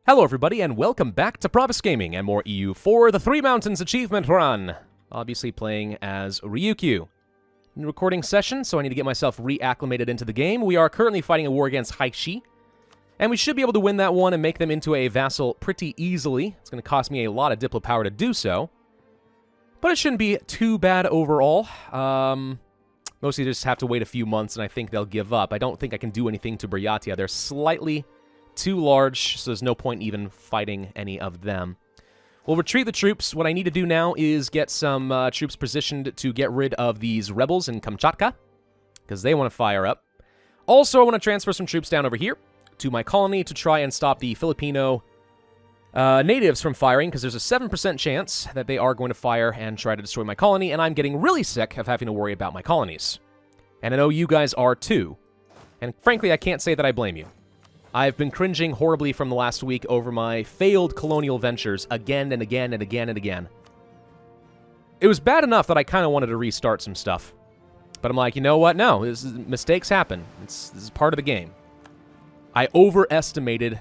Hello everybody, and welcome back to Pravus Gaming and more EU for the Three Mountains achievement run. Obviously playing as Ryukyu. New recording session, so I need to get myself reacclimated into the game. We are currently fighting a war against Haishi, and we should be able to win that one and make them into a vassal pretty easily. It's going to cost me a lot of Diplo power to do so, but it shouldn't be too bad overall. Mostly just have to wait a few months, and I think they'll give up. I don't think I can do anything to Buryatia. They're slightly too large, so there's no point even fighting any of them. We'll retreat the troops. What I need to do now is get some troops positioned to get rid of these rebels in Kamchatka, because they want to fire up. Also, I want to transfer some troops down over here to my colony to try and stop the Filipino natives from firing, because there's a 7% chance that they are going to fire and try to destroy my colony, and I'm getting really sick of having to worry about my colonies. And I know you guys are too. And frankly, I can't say that I blame you. I've been cringing horribly from the last week over my failed colonial ventures again and again and again and again. It was bad enough that I kind of wanted to restart some stuff. But I'm like, you know what? No, mistakes happen. This is part of the game. I overestimated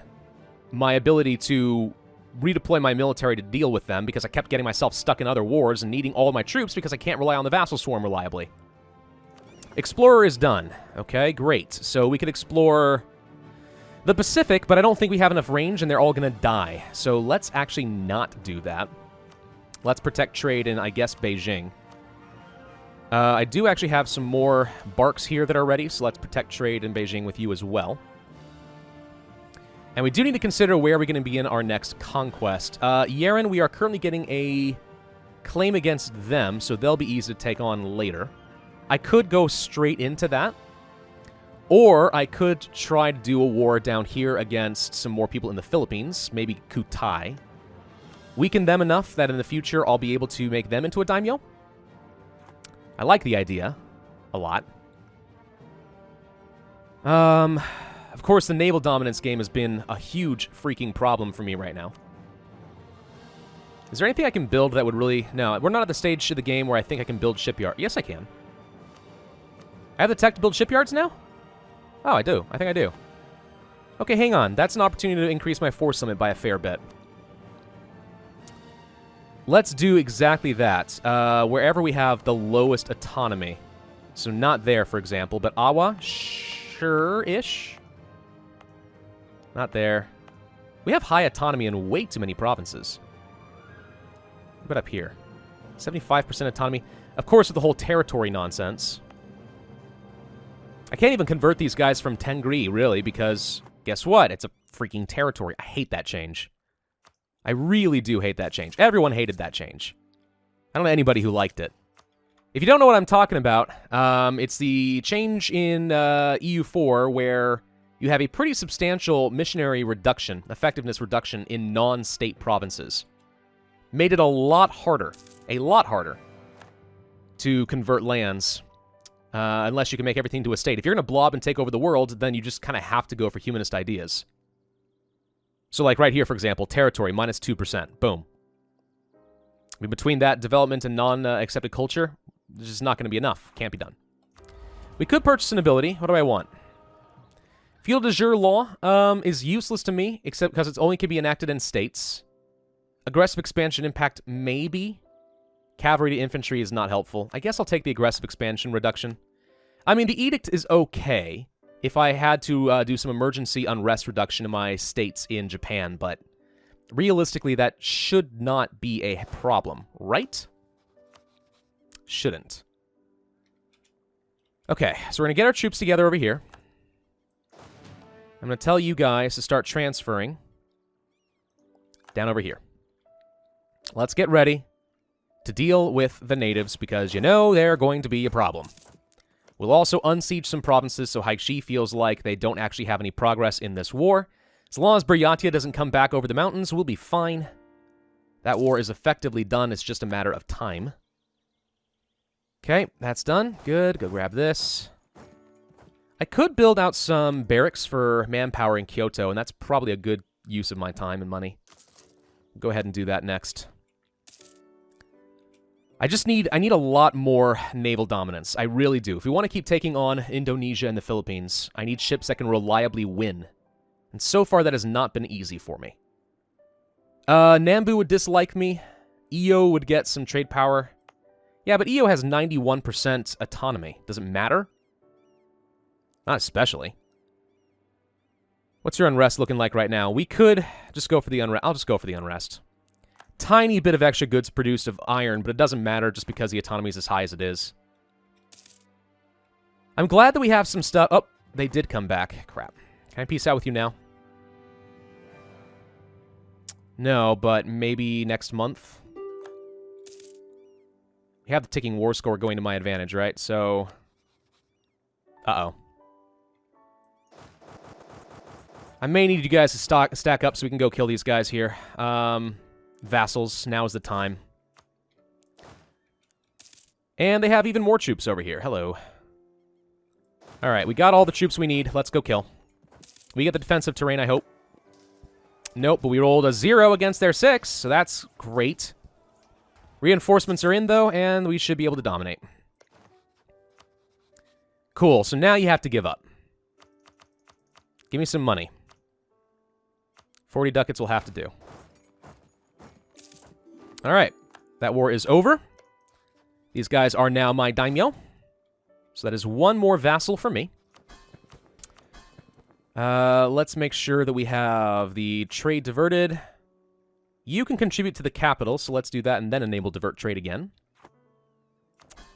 my ability to redeploy my military to deal with them because I kept getting myself stuck in other wars and needing all of my troops because I can't rely on the vassal swarm reliably. Explorer is done. Okay, great. So we could explore the Pacific, but I don't think we have enough range, and they're all going to die. So let's actually not do that. Let's protect trade in, I guess, Beijing. I do actually have some more barks here that are ready, so let's protect trade in Beijing with you as well. And we do need to consider where we're going to begin our next conquest. Yeren, we are currently getting a claim against them, so they'll be easy to take on later. I could go straight into that. Or I could try to do a war down here against some more people in the Philippines, maybe Kutai. Weaken them enough that in the future I'll be able to make them into a daimyo. I like the idea a lot. Of course, the naval dominance game has been a huge freaking problem for me right now. Is there anything I can build that would really... No, we're not at the stage of the game where I think I can build shipyard. Yes, I can. I have the tech to build shipyards now? Oh, I do. I think I do. Okay, hang on. That's an opportunity to increase my force limit by a fair bit. Let's do exactly that. Wherever we have the lowest autonomy. So not there, for example, but Awa, sure-ish. Not there. We have high autonomy in way too many provinces. What about up here? 75% autonomy. Of course, with the whole territory nonsense. I can't even convert these guys from Tengri, really, because guess what? It's a freaking territory. I hate that change. I really do hate that change. Everyone hated that change. I don't know anybody who liked it. If you don't know what I'm talking about, it's the change in EU4 where you have a pretty substantial missionary reduction, effectiveness reduction in non-state provinces. Made it a lot harder to convert lands. Unless you can make everything to a state. If you're going to blob and take over the world, then you just kind of have to go for humanist ideas. So like right here, for example, territory, minus 2%. Boom. I mean, between that development and non-accepted culture, there's just not going to be enough. Can't be done. We could purchase an ability. What do I want? Feudal de jure law is useless to me, except because it only can be enacted in states. Aggressive expansion impact, maybe. Cavalry to infantry is not helpful. I guess I'll take the aggressive expansion reduction. I mean, the edict is okay if I had to do some emergency unrest reduction in my states in Japan, but realistically, that should not be a problem, right? Shouldn't. Okay, so we're going to get our troops together over here. I'm going to tell you guys to start transferring down over here. Let's get ready to deal with the natives, because you know they're going to be a problem. We'll also unsiege some provinces so Haishi feels like they don't actually have any progress in this war. As long as Buryatia doesn't come back over the mountains, we'll be fine. That war is effectively done. It's just a matter of time. Okay, that's done. Good. Go grab this. I could build out some barracks for manpower in Kyoto, and that's probably a good use of my time and money. Go ahead and do that next. I need a lot more naval dominance. I really do. If we want to keep taking on Indonesia and the Philippines, I need ships that can reliably win. And so far, that has not been easy for me. Nambu would dislike me. Iyo would get some trade power. Yeah, but Iyo has 91% autonomy. Does it matter? Not especially. What's your unrest looking like right now? We could just go for the unrest. I'll just go for the unrest. Tiny bit of extra goods produced of iron, but it doesn't matter just because the autonomy is as high as it is. I'm glad that we have some stuff. Oh, they did come back. Crap. Can I peace out with you now? No, but maybe next month. We have the ticking war score going to my advantage, right? So... Uh-oh. I may need you guys to stack up so we can go kill these guys here. Vassals, now is the time. And they have even more troops over here. Hello. Alright, we got all the troops we need. Let's go kill. We get the defensive terrain, I hope. Nope, but we rolled a 0 against their 6, so that's great. Reinforcements are in, though, and we should be able to dominate. Cool, so now you have to give up. Give me some money. 40 ducats will have to do. Alright, that war is over. These guys are now my daimyo. So that is one more vassal for me. Let's make sure that we have the trade diverted. You can contribute to the capital, so let's do that and then enable divert trade again.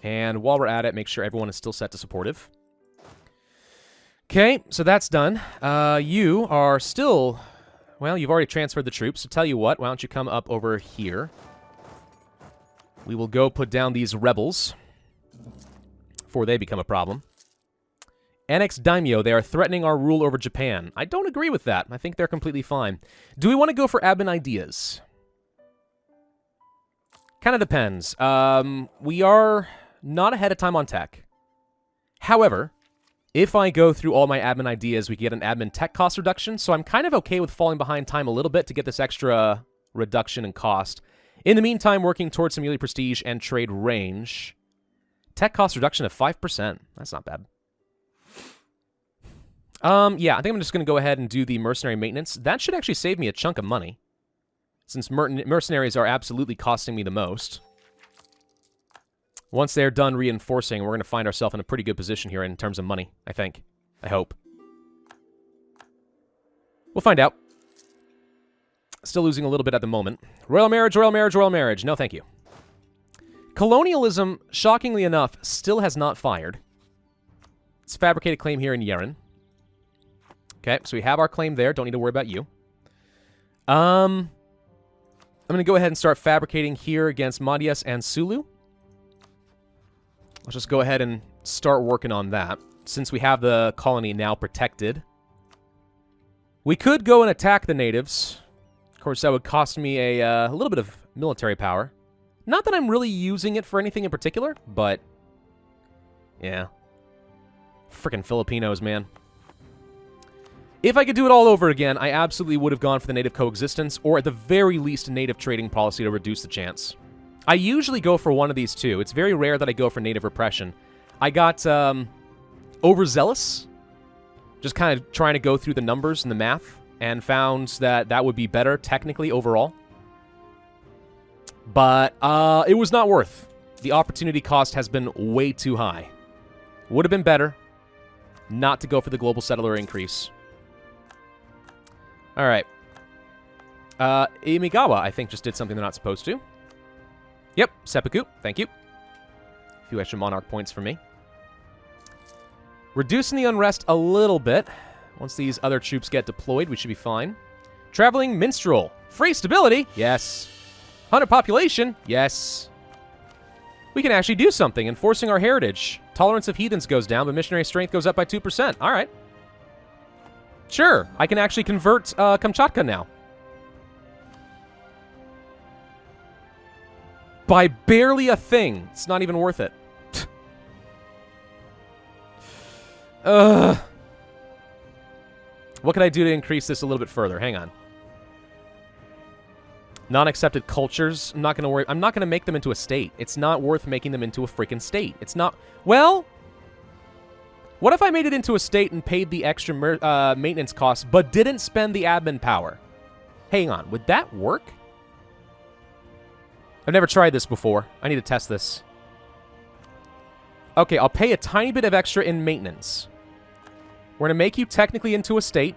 And while we're at it, make sure everyone is still set to supportive. Okay, so that's done. You are still... Well, you've already transferred the troops, so tell you what, why don't you come up over here. We will go put down these rebels before they become a problem. Annex Daimyo, they are threatening our rule over Japan. I don't agree with that. I think they're completely fine. Do we want to go for admin ideas? Kind of depends. We are not ahead of time on tech. However, if I go through all my admin ideas, we get an admin tech cost reduction, so I'm kind of okay with falling behind time a little bit to get this extra reduction in cost. In the meantime, working towards some yearly prestige and trade range. Tech cost reduction of 5%. That's not bad. Yeah, I think I'm just going to go ahead and do the mercenary maintenance. That should actually save me a chunk of money, since mercenaries are absolutely costing me the most. Once they're done reinforcing, we're going to find ourselves in a pretty good position here in terms of money, I think. I hope. We'll find out. Still losing a little bit at the moment. Royal marriage, royal marriage, royal marriage. No, thank you. Colonialism, shockingly enough, still has not fired. It's a fabricated claim here in Yeren. Okay, so we have our claim there. Don't need to worry about you. I'm going to go ahead and start fabricating here against Madhyas and Sulu. Let's just go ahead and start working on that, since we have the colony now protected. We could go and attack the natives. Of course, that would cost me a little bit of military power. Not that I'm really using it for anything in particular, but... yeah. Frickin' Filipinos, man. If I could do it all over again, I absolutely would have gone for the native coexistence, or at the very least, a native trading policy to reduce the chance. I usually go for one of these two. It's very rare that I go for native repression. I got overzealous, just kind of trying to go through the numbers and the math, and found that that would be better technically overall. But it was not worth. The opportunity cost has been way too high. Would have been better not to go for the global settler increase. All right. Imigawa, I think, just did something they're not supposed to. Yep, seppuku. Thank you. A few extra monarch points for me. Reducing the unrest a little bit. Once these other troops get deployed, we should be fine. Traveling minstrel. Free stability? Yes. 100 population? Yes. We can actually do something, enforcing our heritage. Tolerance of heathens goes down, but missionary strength goes up by 2%. All right. Sure, I can actually convert Kamchatka now. By barely a thing. It's not even worth it. What can I do to increase this a little bit further? Hang on. Non-accepted cultures. I'm not going to worry. I'm not going to make them into a state. It's not worth making them into a freaking state. It's not... Well... What if I made it into a state and paid the extra maintenance costs, but didn't spend the admin power? Hang on, would that work? I've never tried this before. I need to test this. Okay, I'll pay a tiny bit of extra in maintenance. We're going to make you technically into a state.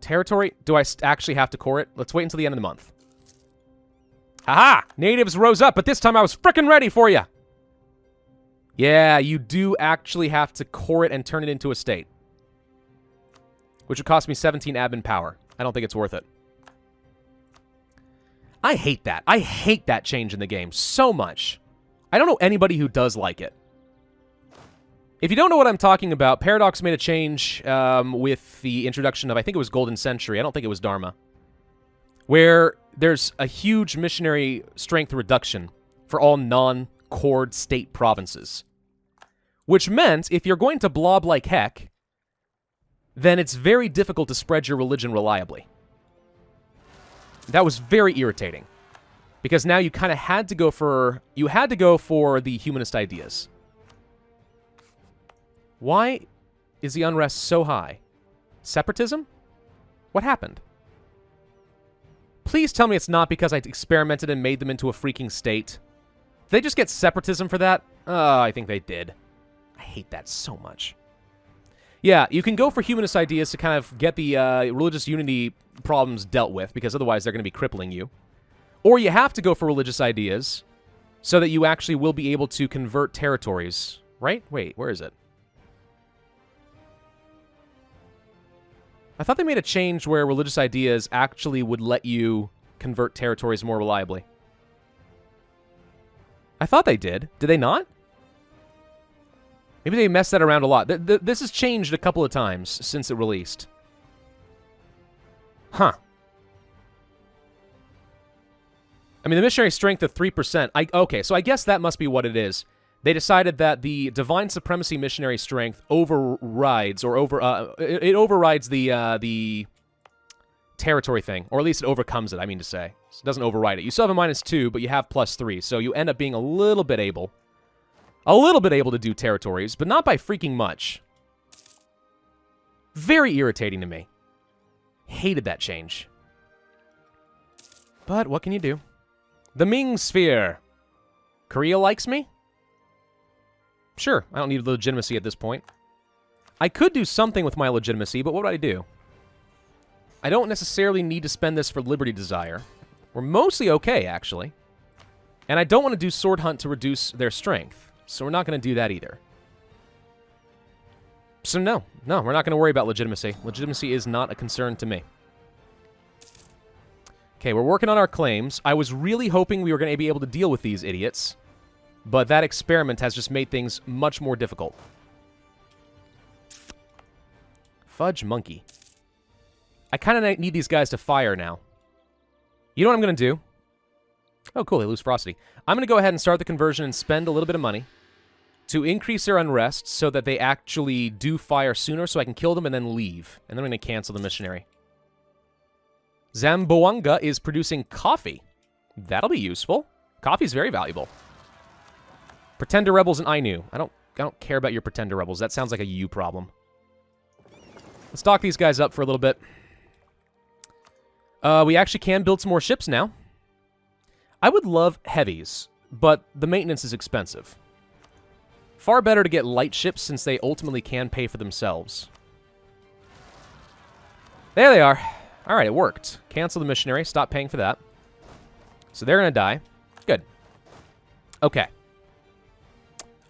Territory? Do I actually have to core it? Let's wait until the end of the month. Haha! Natives rose up, but this time I was frickin' ready for you! Yeah, you do actually have to core it and turn it into a state. Which would cost me 17 admin power. I don't think it's worth it. I hate that. I hate that change in the game so much. I don't know anybody who does like it. If you don't know what I'm talking about, Paradox made a change with the introduction of, I think it was Golden Century. I don't think it was Dharma. Where there's a huge missionary strength reduction for all non-cored state provinces. Which meant, if you're going to blob like heck, then it's very difficult to spread your religion reliably. That was very irritating. Because now you kind of had to go for... You had to go for the humanist ideas. Why is the unrest so high? Separatism? What happened? Please tell me it's not because I experimented and made them into a freaking state. Did they just get separatism for that? I think they did. I hate that so much. Yeah, you can go for humanist ideas to kind of get the religious unity problems dealt with, because otherwise they're going to be crippling you. Or you have to go for religious ideas so that you actually will be able to convert territories. Right? Wait, where is it? I thought they made a change where religious ideas actually would let you convert territories more reliably. I thought they did. Did they not? Maybe they messed that around a lot. This has changed a couple of times since it released. Huh. I mean, the missionary strength of 3%. Okay, so I guess that must be what it is. They decided that the divine supremacy missionary strength overrides, or it overrides the territory thing, or at least it overcomes it, I mean to say. So it doesn't override it. You still have a -2, but you have +3, so you end up being a little bit able to do territories, but not by freaking much. Very irritating to me. Hated that change. But what can you do? The Ming Sphere. Korea likes me? Sure, I don't need legitimacy at this point. I could do something with my legitimacy, but what would I do? I don't necessarily need to spend this for Liberty Desire. We're mostly okay, actually. And I don't want to do Sword Hunt to reduce their strength, so we're not going to do that either. So no, we're not going to worry about legitimacy. Legitimacy is not a concern to me. Okay, we're working on our claims. I was really hoping we were going to be able to deal with these idiots. But that experiment has just made things much more difficult. Fudge monkey. I kind of need these guys to fire now. You know what I'm going to do? Oh, cool, they lose ferocity. I'm going to go ahead and start the conversion and spend a little bit of money to increase their unrest so that they actually do fire sooner so I can kill them and then leave. And then I'm going to cancel the missionary. Zamboanga is producing coffee. That'll be useful. Coffee's very valuable. Pretender rebels and Ainu. I don't care about your pretender rebels. That sounds like a you problem. Let's dock these guys up for a little bit. We actually can build some more ships now. I would love heavies, but the maintenance is expensive. Far better to get light ships since they ultimately can pay for themselves. There they are. All right, it worked. Cancel the missionary. Stop paying for that. So they're going to die. Good. Okay.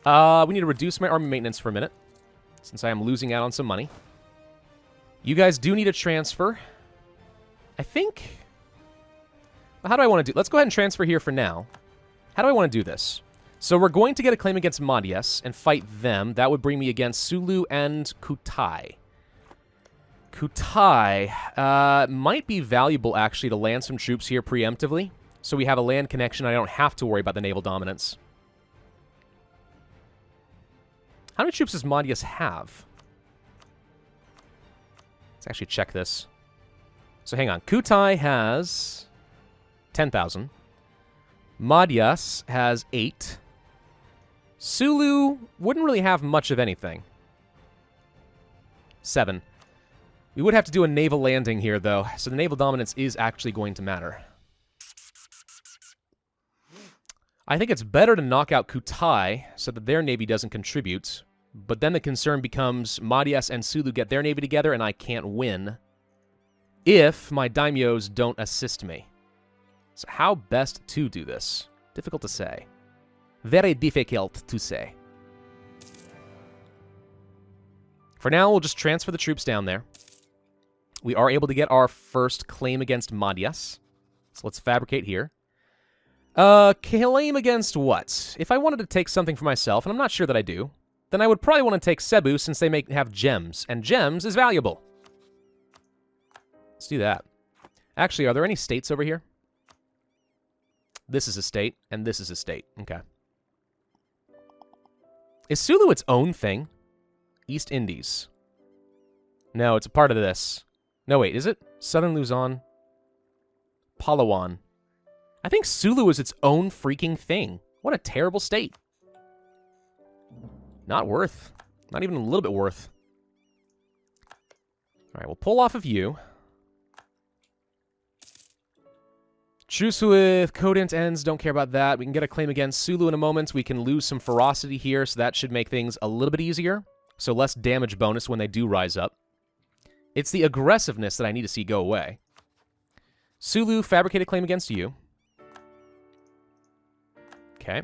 We need to reduce my army maintenance for a minute, since I am losing out on some money. You guys do need a transfer. I think... How do I want to do... Let's go ahead and transfer here for now. How do I want to do this? So we're going to get a claim against Madhyas and fight them. That would bring me against Sulu and Kutai. Kutai might be valuable, actually, to land some troops here preemptively. So we have a land connection. I don't have to worry about the naval dominance. How many troops does Madhyas have? Let's actually check this. So hang on. Kutai has 10,000. Madhyas has 8. Sulu wouldn't really have much of anything. 7. We would have to do a naval landing here, though, so the naval dominance is actually going to matter. I think it's better to knock out Kutai so that their navy doesn't contribute, but then the concern becomes Madhyas and Sulu get their navy together and I can't win if my daimyos don't assist me. So how best to do this? Difficult to say. Very difficult to say. For now, we'll just transfer the troops down there. We are able to get our first claim against Madhyas. So let's fabricate here. Claim against what? If I wanted to take something for myself, and I'm not sure that I do, then I would probably want to take Cebu since they may have gems, and gems is valuable. Let's do that. Actually, are there any states over here? This is a state, and this is a state. Okay. Is Sulu its own thing? East Indies. No, it's a part of this. No, wait, is it? Southern Luzon. Palawan. I think Sulu is its own freaking thing. What a terrible state. Not worth. Not even a little bit worth. Alright, we'll pull off of you. Truce with Codent ends. Don't care about that. We can get a claim against Sulu in a moment. We can lose some ferocity here, so that should make things a little bit easier. So less damage bonus when they do rise up. It's the aggressiveness that I need to see go away. Sulu, fabricated claim against you. Okay.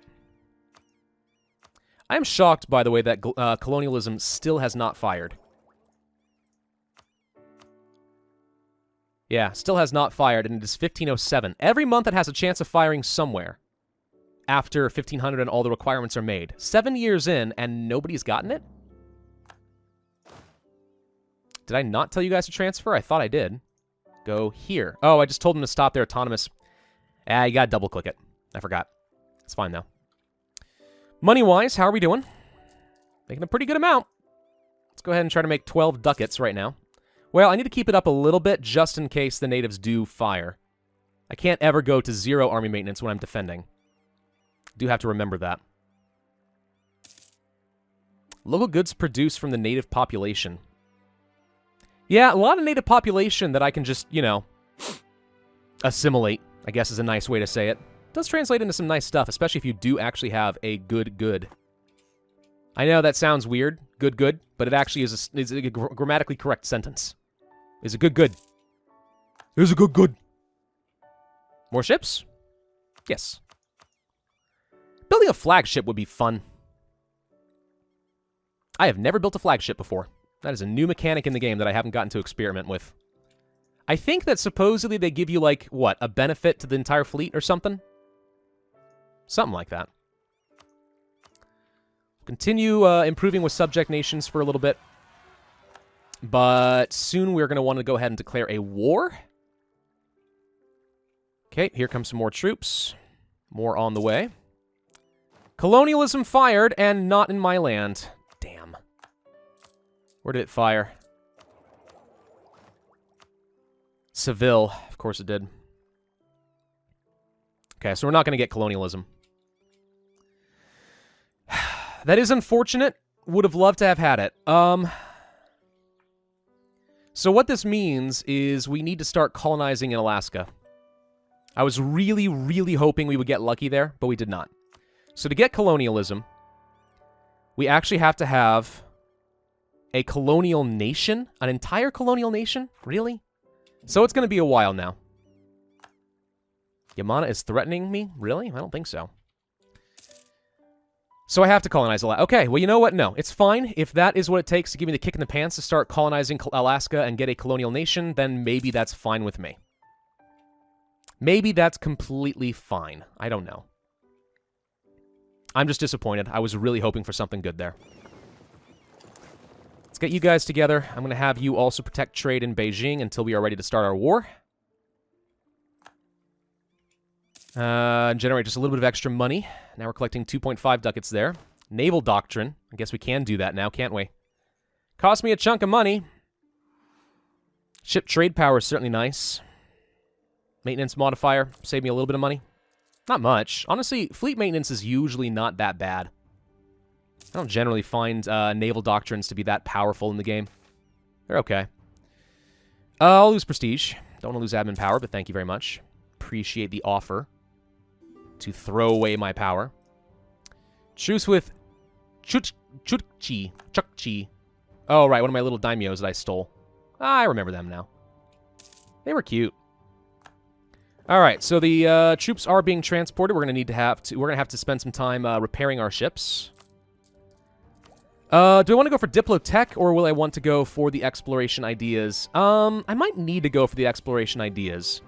I am shocked, by the way, that colonialism still has not fired. Yeah, still has not fired, and it is 1507. Every month it has a chance of firing somewhere after 1500 and all the requirements are made. 7 years in, and nobody's gotten it? Did I not tell you guys to transfer? I thought I did. Go here. Oh, I just told them to stop their autonomous. Ah, you gotta double-click it. I forgot. It's fine, though. Money-wise, how are we doing? Making a pretty good amount. Let's go ahead and try to make 12 ducats right now. Well, I need to keep it up a little bit just in case the natives do fire. I can't ever go to 0 army maintenance when I'm defending. Do have to remember that. Local goods produced from the native population. Yeah, a lot of native population that I can just, you know, assimilate, I guess is a nice way to say it. Does translate into some nice stuff, especially if you do actually have a good. I know that sounds weird, good, but it actually is a grammatically correct sentence. Is a good. Is a good. More ships? Yes. Building a flagship would be fun. I have never built a flagship before. That is a new mechanic in the game that I haven't gotten to experiment with. I think that supposedly they give you, like, what, a benefit to the entire fleet or something? Something like that. Continue improving with subject nations for a little bit. But soon we're going to want to go ahead and declare a war. Okay, here comes some more troops. More on the way. Colonialism fired, and not in my land. Damn. Where did it fire? Seville. Of course it did. Okay, so we're not going to get colonialism. That is unfortunate. Would have loved to have had it. So what this means is we need to start colonizing in Alaska. I was really hoping we would get lucky there, but we did not. So to get colonialism, we actually have to have a colonial nation? An entire colonial nation? Really? So it's going to be a while now. Yamana is threatening me? Really? I don't think so. So I have to colonize Alaska. Okay, well, you know what? No, it's fine. If that is what it takes to give me the kick in the pants to start colonizing Alaska and get a colonial nation, then maybe that's fine with me. Maybe that's completely fine. I don't know. I'm just disappointed. I was really hoping for something good there. Let's get you guys together. I'm going to have you also protect trade in Beijing until we are ready to start our war. Generate just a little bit of extra money. Now we're collecting 2.5 ducats there. Naval doctrine. I guess we can do that now, can't we? Cost me a chunk of money. Ship trade power is certainly nice. Maintenance modifier. Save me a little bit of money. Not much. Honestly, fleet maintenance is usually not that bad. I don't generally find naval doctrines to be that powerful in the game. They're okay. I'll lose prestige. Don't want to lose admin power, but thank you very much. Appreciate the offer to throw away my power. Truce with Chukchi. Oh, right, one of my little daimyos that I stole. I remember them now. They were cute. All right, so the troops are being transported. We're gonna have to spend some time repairing our ships. Do I want to go for Diplotech, or will I want to go for the exploration ideas? I might need to go for the exploration ideas.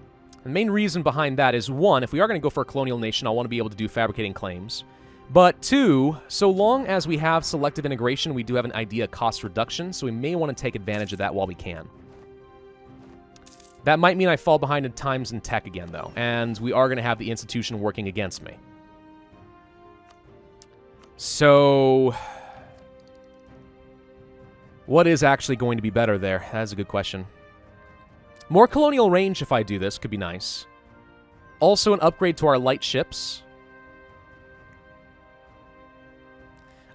The main reason behind that is, one, if we are going to go for a colonial nation, I want to be able to do fabricating claims. But two, so long as we have selective integration, we do have an idea cost reduction, so we may want to take advantage of that while we can. That might mean I fall behind in times and tech again, though, and we are going to have the institution working against me. So what is actually going to be better there? That is a good question. More colonial range if I do this could be nice. Also an upgrade to our light ships.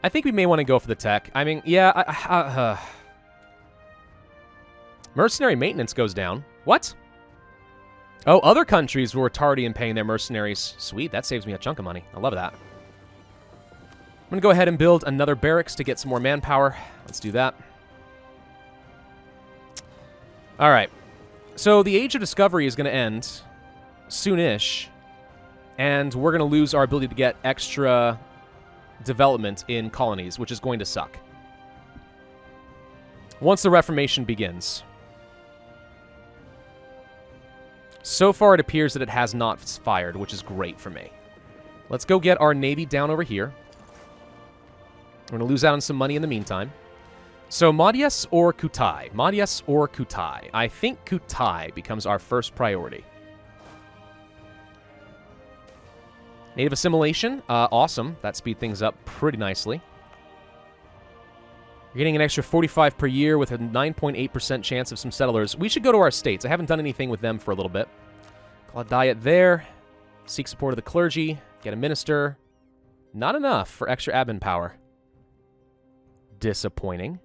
I think we may want to go for the tech. I mean, yeah, mercenary maintenance goes down. What? Oh, other countries were tardy in paying their mercenaries. Sweet, that saves me a chunk of money. I love that. I'm going to go ahead and build another barracks to get some more manpower. Let's do that. All right. So the Age of Discovery is going to end soonish, and we're going to lose our ability to get extra development in colonies, which is going to suck. Once the Reformation begins. So far, it appears that it has not fired, which is great for me. Let's go get our navy down over here. We're going to lose out on some money in the meantime. So, Madyes or Kutai? Madyes or Kutai? I think Kutai becomes our first priority. Native assimilation. Awesome. That speeds things up pretty nicely. You're getting an extra 45 per year with a 9.8% chance of some settlers. We should go to our states. I haven't done anything with them for a little bit. Call a diet there. Seek support of the clergy. Get a minister. Not enough for extra admin power. Disappointing.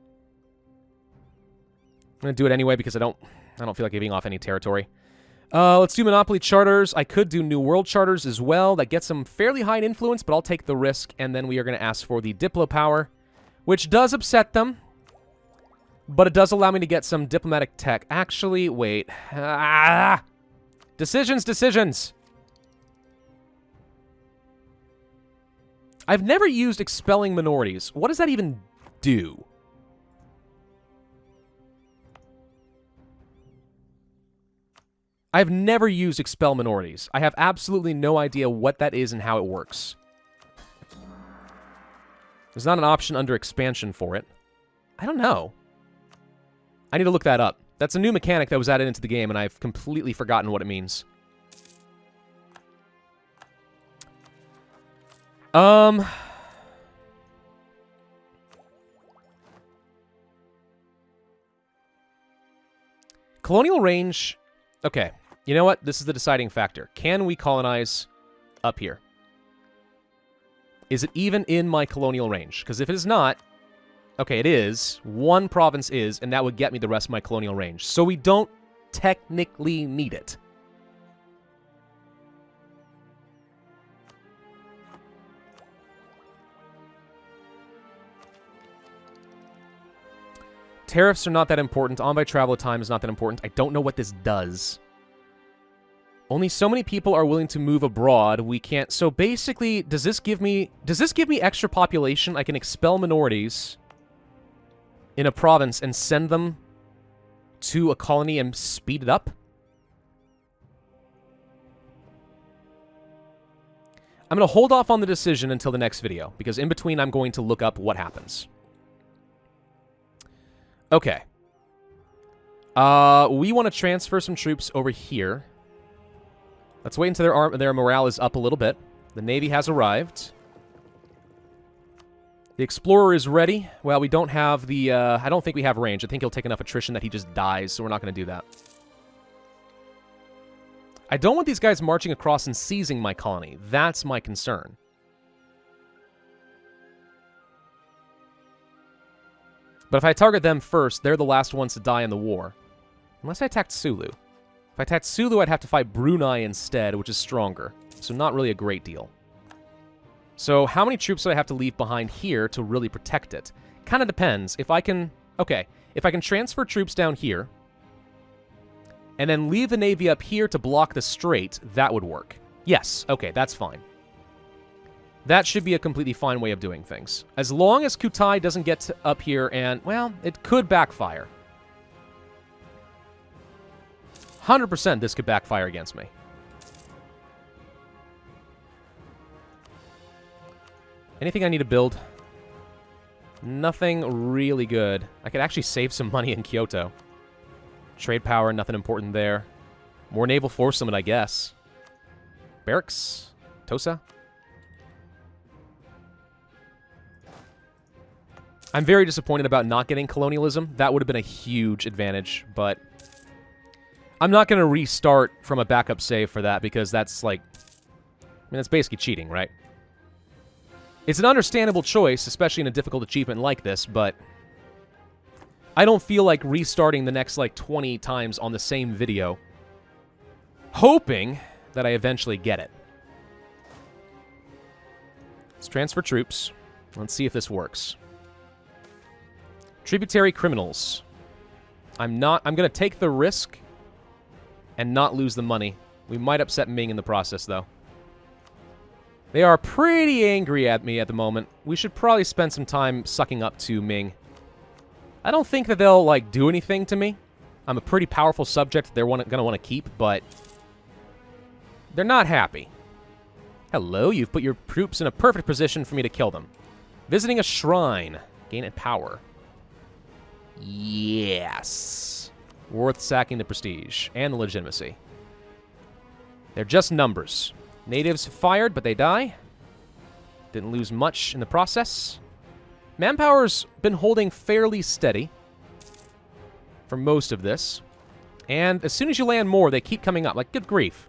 I'm going to do it anyway because I don't feel like giving off any territory. Let's do Monopoly Charters. I could do New World Charters as well. That gets some fairly high influence, but I'll take the risk. And then we are going to ask for the Diplo power, which does upset them. But it does allow me to get some diplomatic tech. Actually, wait. Decisions. I've never used expelling minorities. What does that even do? I've never used expel minorities. I have absolutely no idea what that is and how it works. There's not an option under expansion for it. I don't know. I need to look that up. That's a new mechanic that was added into the game, and I've completely forgotten what it means. Colonial range. Okay. You know what? This is the deciding factor. Can we colonize up here? Is it even in my colonial range? Because if it is not, okay, it is. One province is, and that would get me the rest of my colonial range. So we don't technically need it. Tariffs are not that important. On by travel time is not that important. I don't know what this does. Only so many people are willing to move abroad. We can't. So basically, does this give me extra population? I can expel minorities in a province and send them to a colony and speed it up? I'm going to hold off on the decision until the next video, because in between I'm going to look up what happens. Okay. We want to transfer some troops over here. Let's wait until their morale is up a little bit. The Navy has arrived. The Explorer is ready. Well, we don't have the... I don't think we have range. I think he'll take enough attrition that he just dies, so we're not going to do that. I don't want these guys marching across and seizing my colony. That's my concern. But if I target them first, they're the last ones to die in the war. Unless I attacked Sulu. If I attacked Sulu, I'd have to fight Brunei instead, which is stronger. So not really a great deal. So how many troops do I have to leave behind here to really protect it? Kind of depends. If I can... Okay, if I can transfer troops down here, and then leave the navy up here to block the strait, that would work. Yes, okay, that's fine. That should be a completely fine way of doing things. As long as Kutai doesn't get up here and, well, it could backfire. 100% this could backfire against me. Anything I need to build? Nothing really good. I could actually save some money in Kyoto. Trade power, nothing important there. More naval force limit, I guess. Barracks? Tosa? I'm very disappointed about not getting colonialism. That would have been a huge advantage, but I'm not going to restart from a backup save for that because that's like... I mean, that's basically cheating, right? It's an understandable choice, especially in a difficult achievement like this, but I don't feel like restarting the next, like, 20 times on the same video, hoping that I eventually get it. Let's transfer troops. Let's see if this works. Tributary criminals. I'm going to take the risk and not lose the money. We might upset Ming in the process, though. They are pretty angry at me at the moment. We should probably spend some time sucking up to Ming. I don't think that they'll, like, do anything to me. I'm a pretty powerful subject they're going to want to keep, but they're not happy. Hello, you've put your troops in a perfect position for me to kill them. Visiting a shrine. Gain in power. Yes. Worth sacking the prestige and the legitimacy. They're just numbers. Natives fired, but they die. Didn't lose much in the process. Manpower's been holding fairly steady for most of this. And as soon as you land more, they keep coming up. Like, good grief.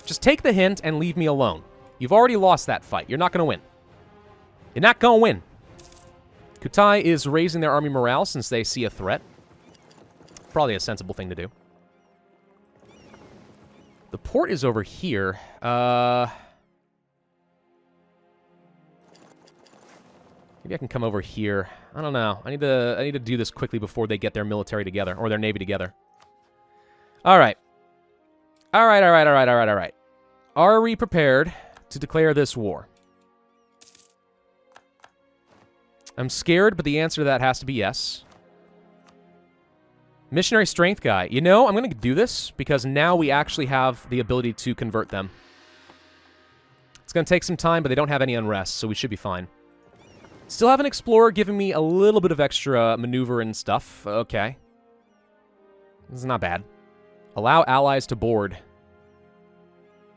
Just take the hint and leave me alone. You've already lost that fight. You're not going to win. You're not going to win. Kutai is raising their army morale since they see a threat. Probably a sensible thing to do. The port is over here. Maybe I can come over here. I don't know. I need to do this quickly before they get their military together, or their navy together. Alright. Alright. Are we prepared to declare this war? I'm scared, but the answer to that has to be yes. Missionary strength guy. You know, I'm going to do this because now we actually have the ability to convert them. It's going to take some time, but they don't have any unrest, so we should be fine. Still have an explorer giving me a little bit of extra maneuver and stuff. Okay. This is not bad. Allow allies to board.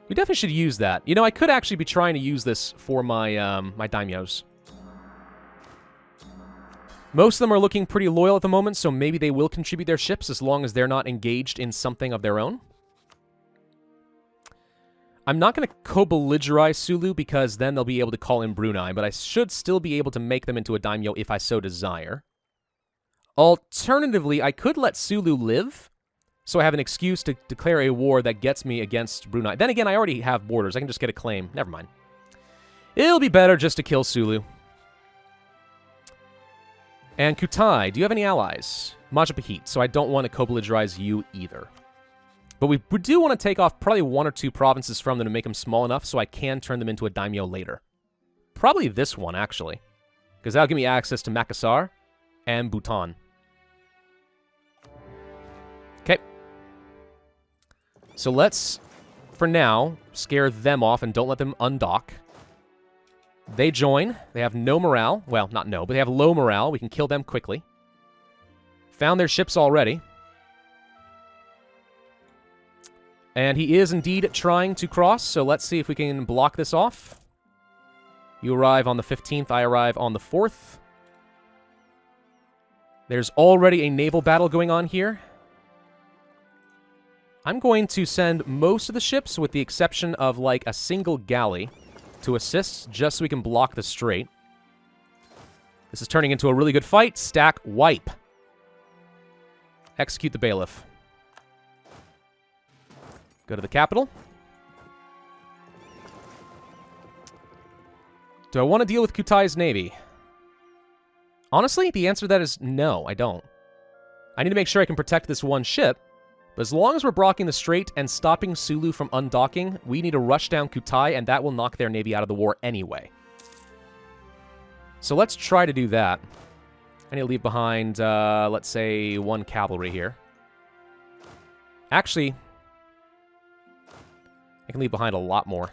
We definitely should use that. You know, I could actually be trying to use this for my, my daimyos. Most of them are looking pretty loyal at the moment, so maybe they will contribute their ships as long as they're not engaged in something of their own. I'm not going to co-belligerize Sulu because then they'll be able to call in Brunei, but I should still be able to make them into a daimyo if I so desire. Alternatively, I could let Sulu live, so I have an excuse to declare a war that gets me against Brunei. Then again, I already have borders. I can just get a claim. Never mind. It'll be better just to kill Sulu. And Kutai, do you have any allies? Majapahit, so I don't want to co-belligerize you either. But we do want to take off probably one or two provinces from them to make them small enough so I can turn them into a daimyo later. Probably this one, actually. Because that'll give me access to Makassar and Bhutan. Okay. So let's, for now, scare them off and don't let them undock. They join. They have no morale. Well, not no, but they have low morale. We can kill them quickly. Found their ships already. And he is indeed trying to cross, so let's see if we can block this off. You arrive on the 15th, I arrive on the 4th. There's already a naval battle going on here. I'm going to send most of the ships, with the exception of, like, a single galley, to assist, just so we can block the strait. This is turning into a really good fight. Stack, wipe. Execute the bailiff. Go to the capital. Do I want to deal with Kutai's navy? Honestly, the answer to that is no, I don't. I need to make sure I can protect this one ship, but as long as we're blocking the strait and stopping Sulu from undocking, we need to rush down Kutai, and that will knock their navy out of the war anyway. So let's try to do that. I need to leave behind, let's say, 1 cavalry here. Actually, I can leave behind a lot more.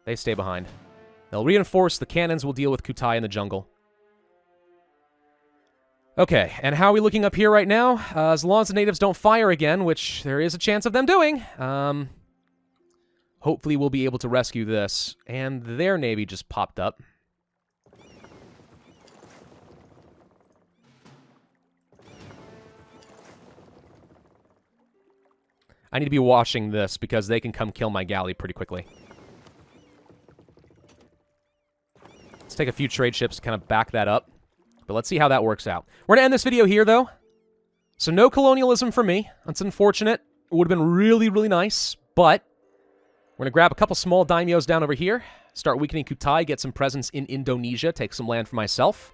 They stay behind. They'll reinforce, the cannons will deal with Kutai in the jungle. Okay, and how are we looking up here right now? As long as the natives don't fire again, which there is a chance of them doing, hopefully we'll be able to rescue this. And their navy just popped up. I need to be watching this because they can come kill my galley pretty quickly. Let's take a few trade ships to kind of back that up. But let's see how that works out. We're going to end this video here, though. So no colonialism for me. That's unfortunate. It would have been really, really nice. But we're going to grab a couple small daimyos down over here. Start weakening Kutai, get some presence in Indonesia, take some land for myself.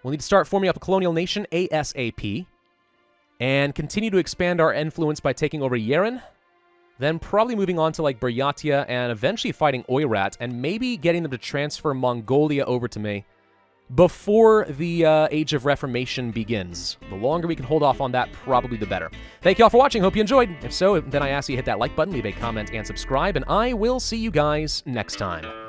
We'll need to start forming up a colonial nation ASAP. And continue to expand our influence by taking over Yeren. Then probably moving on to like Buryatia and eventually fighting Oirat and maybe getting them to transfer Mongolia over to me before the Age of Reformation begins. The longer we can hold off on that, probably the better. Thank you all for watching. Hope you enjoyed. If so, then I ask you to hit that like button, leave a comment, and subscribe, and I will see you guys next time.